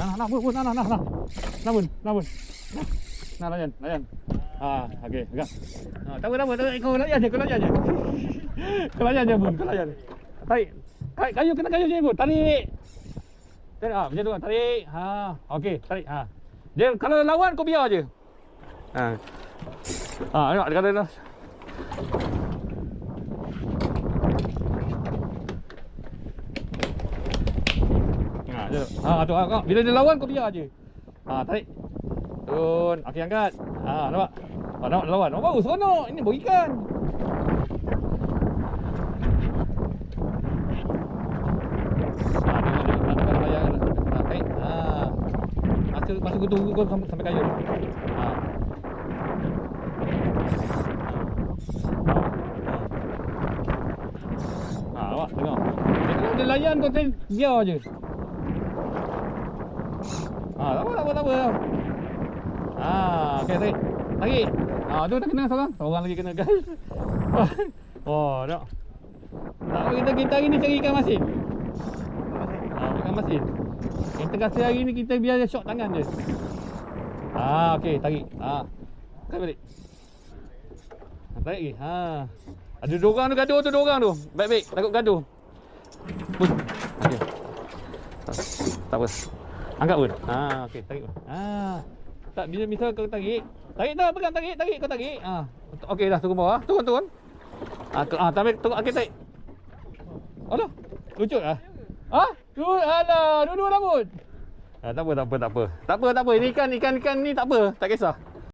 Nah, bun, nah. Nah, bun. Nah, layan. Okey, pegang. Tak apa. Kau layan je. Kau layan je, bun. Tarik. Kayu kena kayu je, bun. Tarik. Macam tu kan. Tarik. Okey, tarik. Dia kalau lawan kau biar je. Tengok dia kata dah. Tu. Bila dia lawan kau biar je. Tarik. Turun. Okey, angkat. Nampak? Nampak lawan. Baru seronok. Ini bau ikan. Tengok layar. Tarik. Masa kau tunggu kau sampai kayu. Nampak? Tengok. Kalau dia layan kau biar je. Tak apa. Okey, tarik. Tu dah kena seorang. Seorang lagi kena, guys. Tengok. Tak apa, kita hari ni cari ikan masin. Ikan masin. Kita kasi hari ni kita biar dia shock tangan je. Okey, tarik. Tarik balik. Tarik lagi. Ada dua orang tu gaduh tu, Baik-baik, takut gaduh. Okey. Tak apa. Angkat pun. Okey, tarik pun. Tak, misal kau tarik dah, pegang tarik, kau tarik. Okey dah, turun bawah. Turun. Tarik, okey tarik. Alah, lucut ah. Alah, dua-dua rambut. Tak apa. Ini ikan ni tak apa, tak kisah.